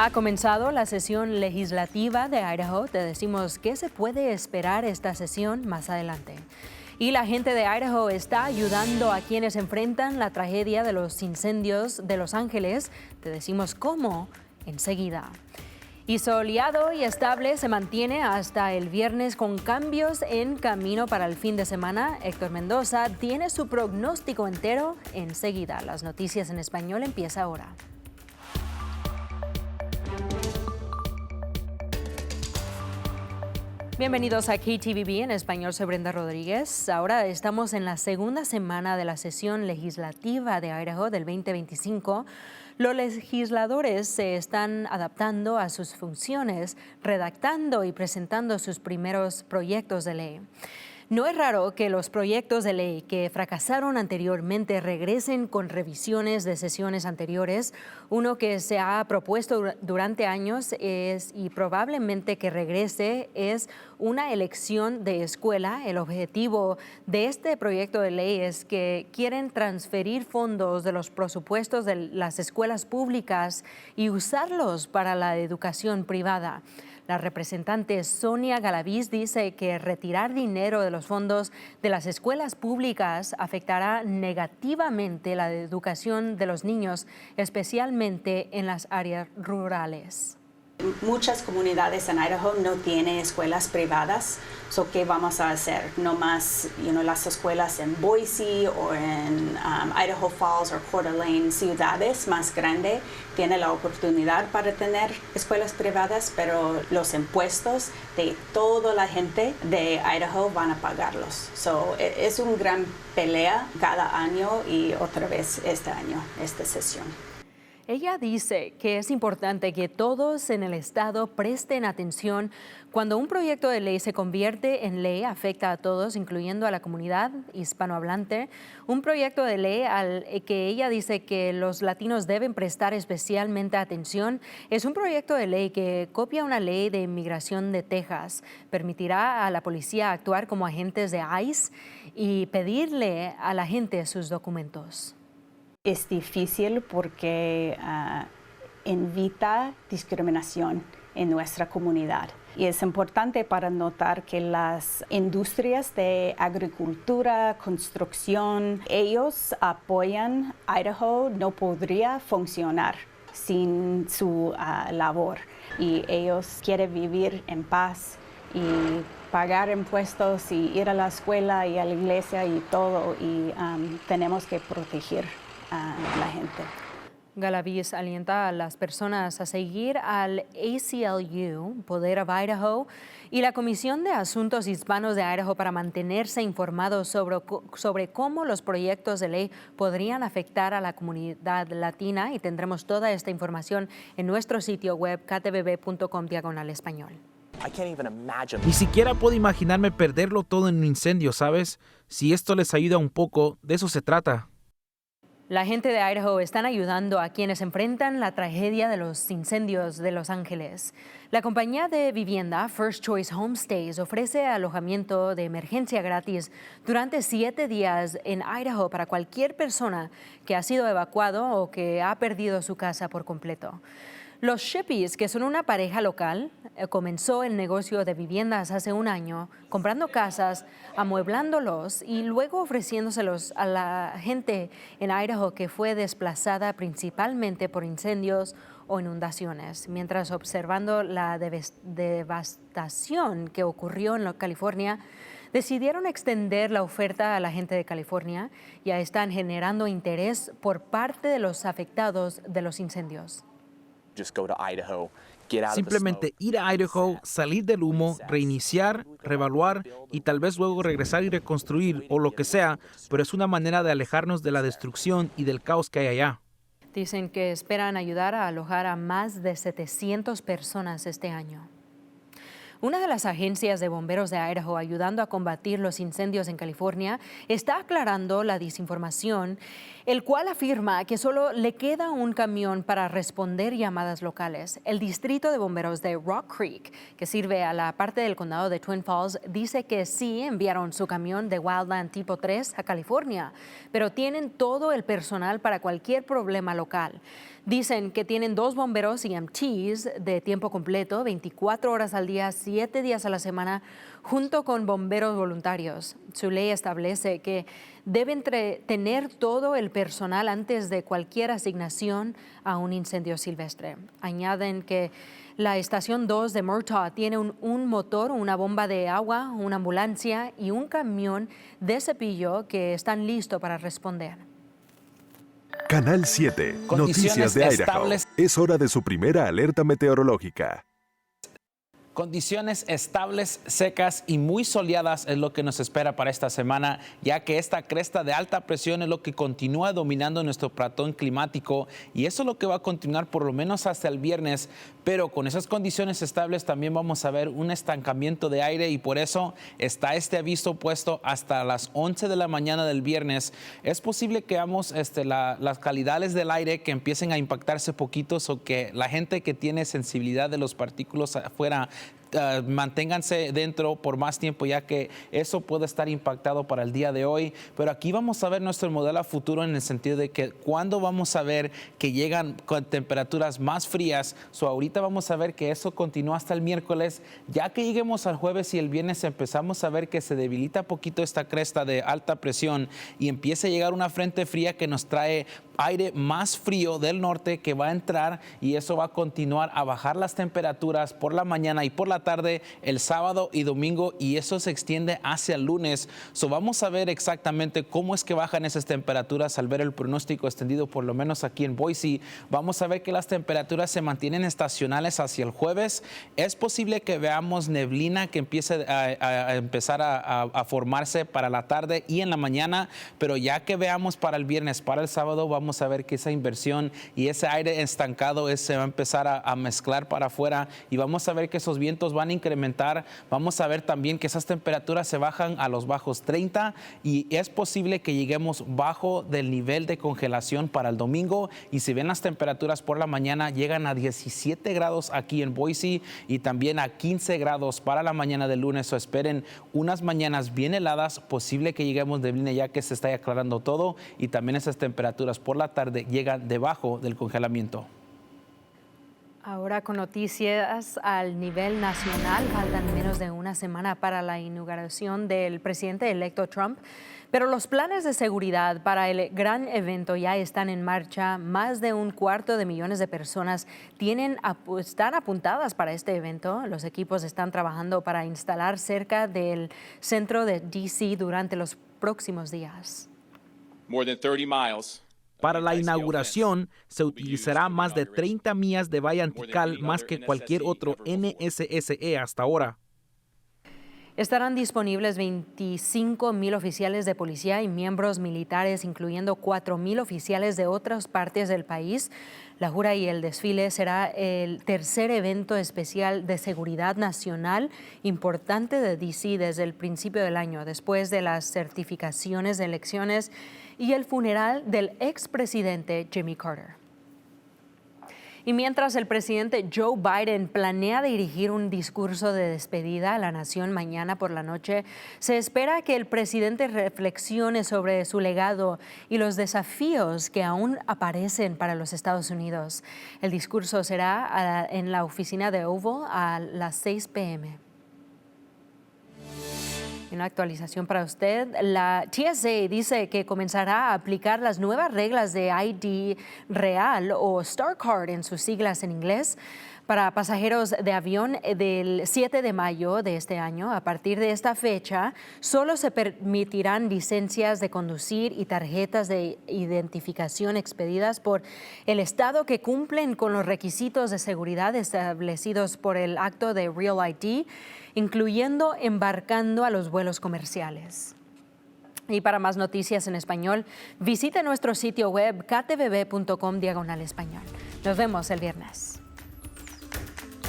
Ha comenzado la sesión legislativa de Idaho. Te decimos qué se puede esperar esta sesión más adelante. Y la gente de Idaho está ayudando a quienes enfrentan la tragedia de los incendios de Los Ángeles. Te decimos cómo enseguida. Y soleado y estable se mantiene hasta el viernes con cambios en camino para el fin de semana. Héctor Mendoza tiene su pronóstico entero enseguida. Las noticias en español empieza ahora. Bienvenidos a KTVB en español, soy Brenda Rodríguez. Ahora estamos en la segunda semana de la sesión legislativa de Idaho del 2025. Los legisladores se están adaptando a sus funciones, redactando y presentando sus primeros proyectos de ley. No es raro que los proyectos de ley que fracasaron anteriormente regresen con revisiones de sesiones anteriores. Uno que se ha propuesto durante años y probablemente que regrese es una elección de escuela. El objetivo de este proyecto de ley es que quieren transferir fondos de los presupuestos de las escuelas públicas y usarlos para la educación privada. La representante Sonia Galaviz dice que retirar dinero de los fondos de las escuelas públicas afectará negativamente la educación de los niños, especialmente en las áreas rurales. Muchas comunidades en Idaho no tienen escuelas privadas, ¿qué vamos a hacer? No más las escuelas en Boise o en Idaho Falls o Coeur d'Alene, ciudades más grandes, tienen la oportunidad para tener escuelas privadas, pero los impuestos de toda la gente de Idaho van a pagarlos. Es una gran pelea cada año y otra vez este año, esta sesión. Ella dice que es importante que todos en el estado presten atención. Cuando un proyecto de ley se convierte en ley, afecta a todos, incluyendo a la comunidad hispanohablante. Un proyecto de ley al que ella dice que los latinos deben prestar especialmente atención es un proyecto de ley que copia una ley de inmigración de Texas. Permitirá a la policía actuar como agentes de ICE y pedirle a la gente sus documentos. Es difícil porque invita discriminación en nuestra comunidad. Y es importante para notar que las industrias de agricultura, construcción, ellos apoyan Idaho, no podría funcionar sin su labor. Y ellos quieren vivir en paz y pagar impuestos y ir a la escuela y a la iglesia y todo. Y tenemos que proteger a la gente. Galaviz alienta a las personas a seguir al ACLU, Poder of Idaho, y la Comisión de Asuntos Hispanos de Idaho para mantenerse informados sobre cómo los proyectos de ley podrían afectar a la comunidad latina, y tendremos toda esta información en nuestro sitio web ktvb.com/español. Ni siquiera puedo imaginarme perderlo todo en un incendio, ¿sabes? Si esto les ayuda un poco, de eso se trata. La gente de Idaho están ayudando a quienes enfrentan la tragedia de los incendios de Los Ángeles. La compañía de vivienda First Choice Homestays ofrece alojamiento de emergencia gratis durante 7 días en Idaho para cualquier persona que ha sido evacuado o que ha perdido su casa por completo. Los Shippies, que son una pareja local, comenzó el negocio de viviendas hace un año, comprando casas, amueblándolos y luego ofreciéndoselos a la gente en Idaho que fue desplazada principalmente por incendios o inundaciones. Mientras observando la devastación que ocurrió en California, decidieron extender la oferta a la gente de California. Ya están generando interés por parte de los afectados de los incendios. Simplemente ir a Idaho, salir del humo, reiniciar, reevaluar y tal vez luego regresar y reconstruir o lo que sea, pero es una manera de alejarnos de la destrucción y del caos que hay allá. Dicen que esperan ayudar a alojar a más de 700 personas este año. Una de las agencias de bomberos de Idaho ayudando a combatir los incendios en California está aclarando la desinformación, el cual afirma que solo le queda un camión para responder llamadas locales. El distrito de bomberos de Rock Creek, que sirve a la parte del condado de Twin Falls, dice que sí enviaron su camión de Wildland tipo 3 a California, pero tienen todo el personal para cualquier problema local. Dicen que tienen 2 bomberos EMTs de tiempo completo, 24 horas al día, 7 días a la semana, junto con bomberos voluntarios. Su ley establece que deben tener todo el personal antes de cualquier asignación a un incendio silvestre. Añaden que la estación 2 de Murtaugh tiene un motor, una bomba de agua, una ambulancia y un camión de cepillo que están listos para responder. Canal 7, Noticias de Idaho. Es hora de su primera alerta meteorológica. Condiciones estables, secas y muy soleadas es lo que nos espera para esta semana, ya que esta cresta de alta presión es lo que continúa dominando nuestro patrón climático y eso es lo que va a continuar por lo menos hasta el viernes, pero con esas condiciones estables también vamos a ver un estancamiento de aire y por eso está este aviso puesto hasta las 11 de la mañana del viernes. Es posible que veamos las calidades del aire que empiecen a impactarse poquitos o que la gente que tiene sensibilidad de los partículas afuera manténganse dentro por más tiempo, ya que eso puede estar impactado para el día de hoy. Pero aquí vamos a ver nuestro modelo a futuro en el sentido de que cuando vamos a ver que llegan con temperaturas más frías. Ahorita vamos a ver que eso continúa hasta el miércoles. Ya que lleguemos al jueves y el viernes empezamos a ver que se debilita poquito esta cresta de alta presión y empieza a llegar una frente fría que nos trae aire más frío del norte que va a entrar y eso va a continuar a bajar las temperaturas por la mañana y por la tarde el sábado y domingo y eso se extiende hacia el lunes. Vamos a ver exactamente cómo es que bajan esas temperaturas al ver el pronóstico extendido por lo menos aquí en Boise. Vamos a ver que las temperaturas se mantienen estacionales hacia el jueves. Es posible que veamos neblina que empiece a empezar a formarse para la tarde y en la mañana, pero ya que veamos para el viernes, para el sábado, vamos a ver que esa inversión y ese aire estancado se va a empezar a mezclar para afuera y vamos a ver que esos vientos van a incrementar. Vamos a ver también que esas temperaturas se bajan a los bajos 30 y es posible que lleguemos bajo del nivel de congelación para el domingo y si ven las temperaturas por la mañana llegan a 17 grados aquí en Boise y también a 15 grados para la mañana del lunes. Esperen unas mañanas bien heladas, posible que lleguemos de neblina ya que se está aclarando todo y también esas temperaturas por la tarde llegan debajo del congelamiento. Ahora con noticias al nivel nacional, faltan menos de una semana para la inauguración del presidente electo Trump, pero los planes de seguridad para el gran evento ya están en marcha. Más de 250,000 de personas están apuntadas para este evento. Los equipos están trabajando para instalar cerca del centro de D.C. durante los próximos días. Para la inauguración se utilizará más de 30 millas de valla antical, más que cualquier otro NSSE hasta ahora. Estarán disponibles 25,000 oficiales de policía y miembros militares, incluyendo 4,000 oficiales de otras partes del país. La jura y el desfile será el tercer evento especial de seguridad nacional importante de D.C. desde el principio del año, después de las certificaciones de elecciones y el funeral del expresidente Jimmy Carter. Y mientras el presidente Joe Biden planea dirigir un discurso de despedida a la nación mañana por la noche, se espera que el presidente reflexione sobre su legado y los desafíos que aún aparecen para los Estados Unidos. El discurso será en la oficina de Oval a las 6 p.m. Una actualización para usted. La TSA dice que comenzará a aplicar las nuevas reglas de ID real o Star Card en sus siglas en inglés para pasajeros de avión del 7 de mayo de este año. A partir de esta fecha, solo se permitirán licencias de conducir y tarjetas de identificación expedidas por el estado que cumplen con los requisitos de seguridad establecidos por el acto de Real ID, incluyendo embarcando a los vuelos comerciales. Y para más noticias en español, visite nuestro sitio web ktvb.com/español. Nos vemos el viernes.